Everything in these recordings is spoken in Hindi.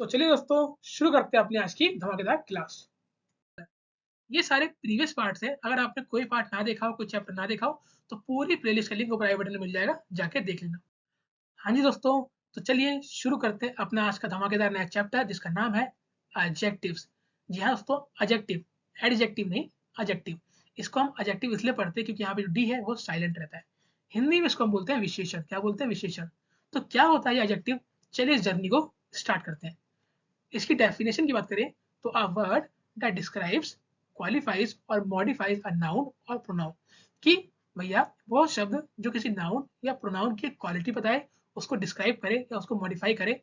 तो चलिए दोस्तों शुरू करते हैं अपनी आज की धमाकेदार क्लास। ये सारे प्रीवियस पार्ट्स हैं। अगर आपने कोई पार्ट ना देखा हो, कोई चैप्टर ना देखा हो, तो पूरी प्लेलिस्ट का लिंक ऊपर आई बटन में मिल जाएगा, जाके देख लेना। हाँ जी दोस्तों, तो चलिए शुरू करते हैं अपना आज का धमाकेदार नया चैप्टर जिसका नाम है एडजेक्टिव्स। जी हाँ दोस्तों, एडजेक्टिव, एडजेक्टिव नहीं, एडजेक्टिव। इसको हम एडजेक्टिव इसलिए पढ़ते हैं क्योंकि यहाँ पे जो डी है वो साइलेंट रहता है। हिंदी में इसको हम बोलते हैं विशेषण। क्या बोलते हैं? विशेषण। तो क्या होता है ये एडजेक्टिव? चलिए इस जर्नी को स्टार्ट करते हैं। इसकी डेफिनेशन की बात करें तो a word that describes, qualifies और मॉडिफाइज अ नाउन और प्रोनाउन। कि भैया वो शब्द जो किसी नाउन या प्रोनाउन की क्वालिटी बताए, उसको डिस्क्राइब करे या उसको मॉडिफाई करे,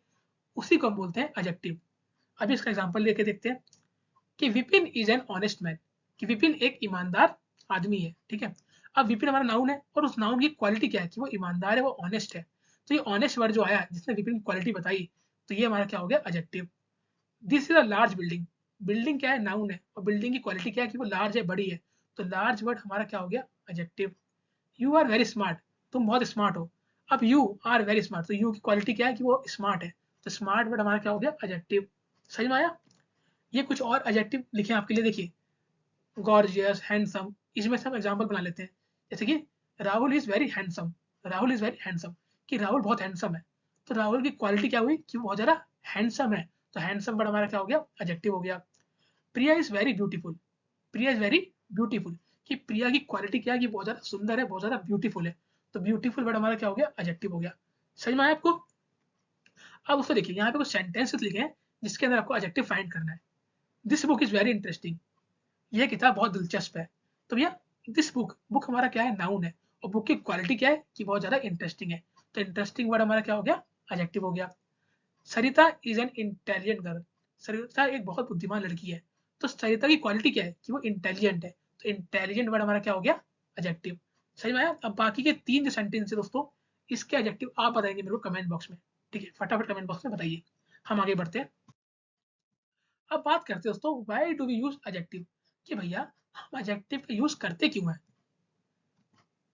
उसी को हम बोलते हैं एडजेक्टिव। अभी इसका एग्जांपल लेके देखते हैं कि Vipin is an honest man. कि विपिन एक ईमानदार आदमी है। ठीक है। अब विपिन हमारा नाउन है और उस नाउन की क्वालिटी क्या है कि वो ईमानदार है, वो ऑनेस्ट है। तो ये ऑनेस्ट वर्ड जो आया जिसने विपिन की क्वालिटी बताई, तो ये हमारा क्या हो गया? Adjective. This is a large building. Building क्या है? नाउन है। और बिल्डिंग की क्वालिटी क्या है कि वो लार्ज है, बड़ी है। तो लार्ज वर्ड हमारा क्या हो गया? Adjective. You are very smart. तुम बहुत स्मार्ट हो। अब यू आर वेरी स्मार्ट, तो यू की क्वालिटी क्या है कि वो स्मार्ट है। तो स्मार्ट वर्ड हमारा क्या हो गया? एडजेक्टिव। समझ में आया? ये कुछ और एडजेक्टिव लिखे आपके लिए, देखिए। गॉर्जियस, हैंडसम, इसमें से हम एग्जाम्पल बना लेते हैं। जैसे कि Rahul is very handsome. Rahul is very handsome, कि राहुल बहुत हैंडसम है। तो राहुल की क्वालिटी क्या हुई कि वो बहुत ज्यादा हैंडसम है। तो हैंडसम वर्ड हमारा क्या हो गया? एडजेक्टिव हो गया। Priya is very beautiful. Priya is very beautiful, कि प्रिया की क्वालिटी क्या है कि बहुत ज्यादा सुंदर है, बहुत ज्यादा ब्यूटीफुल है। तो ब्यूटीफुल वर्ड हमारा क्या हो गया? एडजेक्टिव हो गया। समझ में आया आपको? अब उसको देखिए, यहाँ पे कुछ सेंटेंसेस लिखे हैं जिसके अंदर आपको एडजेक्टिव फाइंड करना है। This book is very interesting. यह किताब बहुत दिलचस्प है। तो भैया दिस बुक, बुक हमारा क्या है? नाउन है। और बुक की क्वालिटी क्या है कि बहुत ज्यादा इंटरेस्टिंग है। तो इंटरेस्टिंग वर्ड हमारा क्या हो गया? एडजेक्टिव हो गया। सरिता इज एन इंटेलिजेंट गर्ल। सरिता एक बहुत बुद्धिमान लड़की है। तो सरिता की क्वालिटी क्या है कि वो इंटेलिजेंट है। तो इंटेलिजेंट वर्ड हमारा क्या हो गया? एडजेक्टिव। समझ में आया? अब बाकी के 3 जो सेंटेंस है दोस्तों, इसके एडजेक्टिव आप बताएंगे मेरे को कमेंट बॉक्स में। ठीक है, फटाफट कमेंट बॉक्स में बताइए। हम आगे बढ़ते हैं। अब बात करते हैं दोस्तों, why do we use adjective. कि भैया हम एडजेक्टिव का यूज करते क्यों है?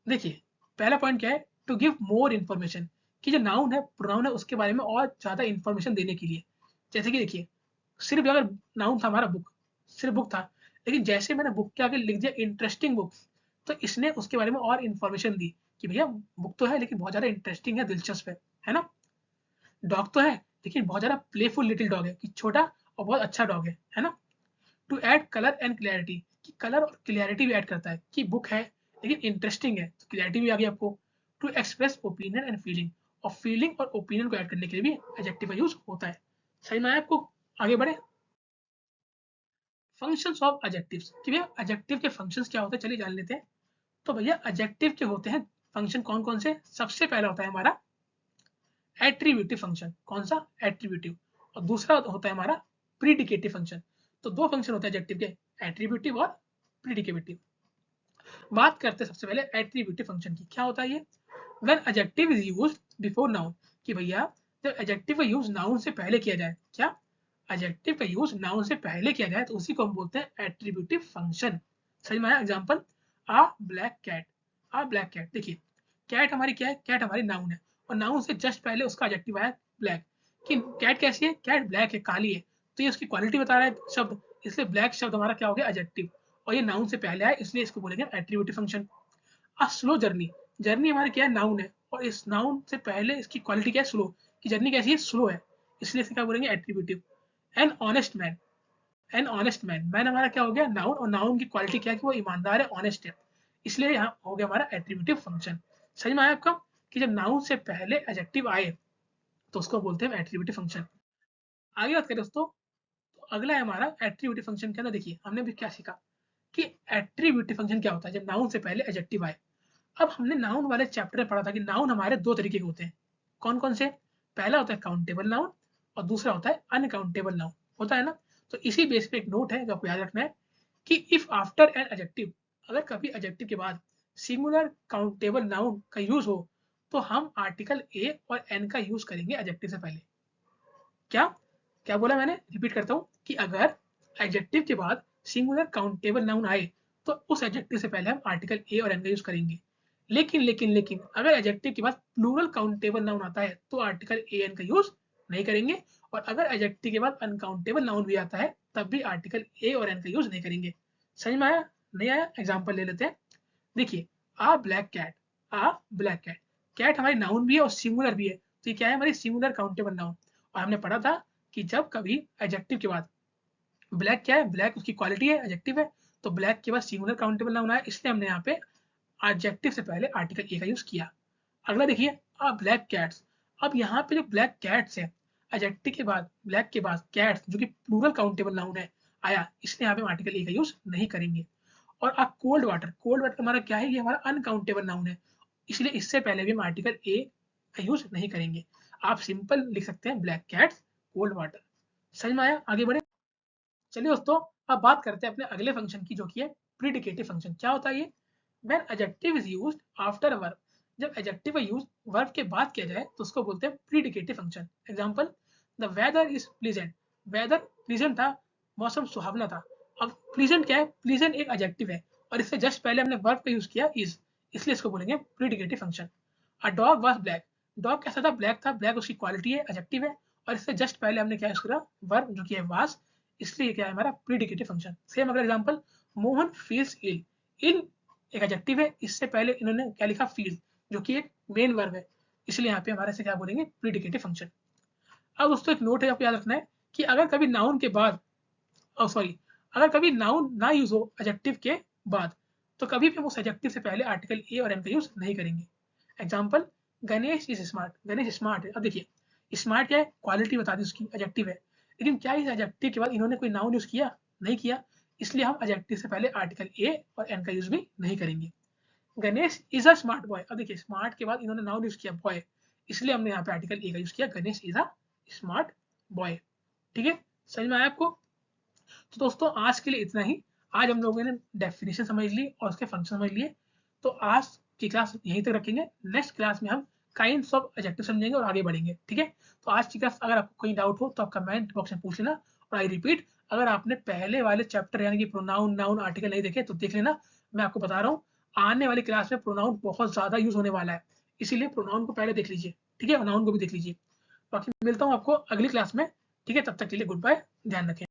देखिए, पहला पॉइंट क्या है? To give more information. कि जो नाउन है, प्रोनाउन है, उसके बारे में और ज्यादा इन्फॉर्मेशन देने के लिए। जैसे कि देखिए, सिर्फ अगर नाउन था हमारा बुक, सिर्फ बुक था, लेकिन जैसे मैंने बुक के आगे लिख दिया इंटरेस्टिंग बुक, तो इसने उसके बारे में और इन्फॉर्मेशन दी कि भैया बुक तो है लेकिन बहुत ज्यादा इंटरेस्टिंग है, दिलचस्प है ना? डॉग तो है लेकिन बहुत ज्यादा प्लेफुल लिटिल डॉग है, कि छोटा और बहुत अच्छा डॉग है ना? To add colour and clarity, कि कलर और क्लैरिटी भी ऐड करता है। कि बुक है लेकिन इंटरेस्टिंग है, तो क्लैरिटी भी आ गई आपको। To express opinion and feeling, और फीलिंग और ओपिनियन को ऐड करने के लिए भी एडजेक्टिव का यूज होता है। सही में आया आपको? आगे बढ़े। फंक्शंस ऑफ एडजेक्टिव्स, कि भैया एडजेक्टिव के फंक्शंस क्या होते हैं, चलिए जान लेते हैं। तो भैया एडजेक्टिव के होते हैं फंक्शन कौन कौन से? सबसे पहला होता है हमारा एट्रीब्यूटिव फंक्शन। कौन सा? एट्रीब्यूटिव। और दूसरा होता है हमारा प्रीडिकेटिव फंक्शन। तो 2 फंक्शन होते हैं एडजेक्टिव के, एट्रीब्यूटिव और प्रीडिकेटिव। बात करते हैं सबसे पहले एट्रीब्यूटिव फंक्शन की। क्या होता है ये? When adjective is used before noun. कि भैया जब एडजेक्टिव का यूज नाउन से पहले किया जाए, क्या? एडजेक्टिव का यूज नाउन से पहले किया जाए तो उसी को हम बोलते हैं एट्रीब्यूटिव फंक्शन। समझ में आया? एग्जांपल, आ ब्लैक कैट। आ ब्लैक कैट, देखिए कैट हमारी क्या है? कैट हमारी नाउन है। और नाउन से जस्ट पहले उसका एडजेक्टिव आया ब्लैक। कि कैट कैसी है? कैट ब्लैक है, काली है। तो ये उसकी क्वालिटी बता रहा है शब्द, इसलिए ब्लैक शब्द हमारा क्या हो गया? एडजेक्टिव। और ये नाउन से पहले आया इसलिए इसको बोलेंगे attributive function. A slow journey, journey हमारी क्या है? नाउन है। और इस नाउन से पहले इसकी क्वालिटी क्या है? स्लो। कि जर्नी कैसी है? स्लो है, इसलिए इसे क्या बोलेंगे? Attributive. An honest man, an honest man, man हमारा क्या हो गया? नाउन। और नाउन की क्वालिटी क्या है कि वो ईमानदार है, ऑनेस्ट है। इसलिए यहाँ हो गया हमारा एट्रीब्यूटिव फंक्शन। समझ में आया आपका? कि जब नाउन से पहले एडजेक्टिव आए तो उसको बोलते हैं एट्रीब्यूटिव फंक्शन। आगे बात करें दोस्तों, तो अगला है हमारा एट्रीब्यूटिव फंक्शन के अंदर। देखिए हमने भी क्या सीखा कि एट्रीब्यूटिव फंक्शन क्या होता है जब नाउन से पहले एडजेक्टिव आए। अब हमने नाउन वाले चैप्टर में पढ़ा था कि नाउन हमारे 2 तरीके के होते हैं। कौन कौन से? पहला होता है काउंटेबल नाउन और दूसरा होता है अनकाउंटेबल नाउन। होता है ना? तो इसी बेस पे एक नोट है जो आपको याद रखना है कि इफ आफ्टर एन एडजेक्टिव, अगर कभी एडजेक्टिव के बाद सिंगुलर काउंटेबल नाउन का यूज हो तो हम आर्टिकल ए और एन का यूज करेंगे एडजेक्टिव से पहले। क्या क्या बोला मैंने? रिपीट करता हूँ कि अगर एडजेक्टिव के बाद सिंगुलर काउंटेबल नाउन आए तो उस एडजेक्टिव से पहले हम आर्टिकल ए और एन का यूज करेंगे। लेकिन अगर एडजेक्टिव के बाद प्लूरल काउंटेबल नाउन आता है तो आर्टिकल ए एन का यूज नहीं करेंगे, और अगर एडजेक्टिव के बाद अनकाउंटेबल नाउन भी आता है तब भी आर्टिकल ए और एन का यूज नहीं करेंगे। समझ में आया? नहीं आया? एग्जाम्पल ले लेते हैं। देखिए, आ ब्लैक कैट, आ ब्लैक कैट, कैट हमारी नाउन भी है और सिंगुलर भी है, तो ये क्या है, हमारी सिंगुलर काउंटेबल नाउन। और हमने पढ़ा था कि जब कभी एडजेक्टिव के बाद ब्लैक क्या है, ब्लैक उसकी क्वालिटी है, एडजेक्टिव है, तो ब्लैक के बाद सिंगुलर काउंटेबल नाउन आया, इसलिए हमने यहाँ पे एडजेक्टिव से पहले आर्टिकल ए का यूज किया। अगला देखिए, आ ब्लैक कैट्स। अब यहाँ पे जो ब्लैक कैट्स है, एडजेक्टिव के बाद ब्लैक के बाद कैट्स जो कि प्लूरल काउंटेबल नाउन है आया, इसलिए यहाँ पे हम आर्टिकल ए का यूज नहीं करेंगे। और आ कोल्ड वाटर, कोल्ड वाटर हमारा क्या है, ये हमारा अनकाउंटेबल नाउन है, इसलिए इससे पहले भी हम आर्टिकल ए का यूज नहीं करेंगे। आप सिंपल लिख सकते हैं ब्लैक कैट्स, कोल्ड वाटर। समझ में आया? आगे बढ़े। चलिए दोस्तों, अब बात करते हैं अपने अगले फंक्शन की, जो कि है प्रीडिकेटिव फंक्शन। क्या होता है ये? When adjective is used after a verb, जब एडजेक्टिव का यूज वर्ब के बाद किया जाए तो उसको बोलते हैं predicative function. Example, the weather is pleasant, weather pleasant था, मौसम सुहावना था। अब प्लीजेंट क्या है? प्लीजेंट एक एडजेक्टिव है और इससे जस्ट पहले हमने वर्ब का यूज किया इज, इसलिए इसको बोलेंगे predicative function. A dog was black, dog कैसा था? ब्लैक था, ब्लैक उसकी क्वालिटी है, एडजेक्टिव है, और इससे जस्ट पहले हमने क्या यूज करा? वर्ब जो कि है वाज, इसलिए क्या है हमारा प्रीडिकेटिव फंक्शन। सेम अगर एग्जांपल, मोहन फील्स इल, इल एक एडजेक्टिव है, इससे पहले इन्होंने क्या लिखा? फील, जो कि एक मेन वर्ब है, इसलिए यहाँ पे हमारे से क्या बोलेंगे? Predicative function. अब दोस्तों एक नोट है, आपको याद रखना है कि अगर कभी नाउन के बाद, सॉरी, अगर कभी नाउन ना यूज हो एडजेक्टिव के बाद, तो कभी भी हम उस एडजेक्टिव से पहले आर्टिकल ए और एन का यूज नहीं करेंगे। Example, Ganesh is smart, Ganesh smart है। अब देखिए, स्मार्ट क्या है? क्वालिटी बता दी उसकी, एडजेक्टिव है, लेकिन क्या इस एडजेक्टिव के बाद इन्होंने कोई नाउन यूज किया? नहीं किया, इसलिए हम एडजेक्टिव से पहले आर्टिकल ए और एन का यूज भी नहीं करेंगे। Ganesh is a smart boy, अब देखिए स्मार्ट के बाद इन्होंने नाउन यूज किया बॉय, इसलिए हमने यहाँ पे आर्टिकल ए का यूज किया, Ganesh is a smart boy. ठीक है, समझ में आया आपको? तो दोस्तों आज के लिए इतना ही। आज हम लोगों ने डेफिनेशन समझ ली और उसके फंक्शन समझ लिए, तो आज की क्लास यहीं तक रखेंगे। नेक्स्ट क्लास में हम काइंड्स ऑफ एडजेक्टिव समझेंगे और आगे बढ़ेंगे। ठीक है, तो आज की क्लास अगर आपको कोई डाउट हो तो आप कमेंट बॉक्स में पूछ लेना। और आई रिपीट, अगर आपने पहले वाले चैप्टर यानी कि प्रोनाउन, नाउन, आर्टिकल नहीं देखे तो देख लेना। मैं आपको बता रहा हूँ, आने वाली क्लास में प्रोनाउन बहुत ज्यादा यूज होने वाला है, इसीलिए प्रोनाउन को पहले देख लीजिए। ठीक है, नाउन को भी देख लीजिए। बाकी मिलता हूँ आपको अगली क्लास में। ठीक है, तब तक के लिए गुड बाय, ध्यान रखें।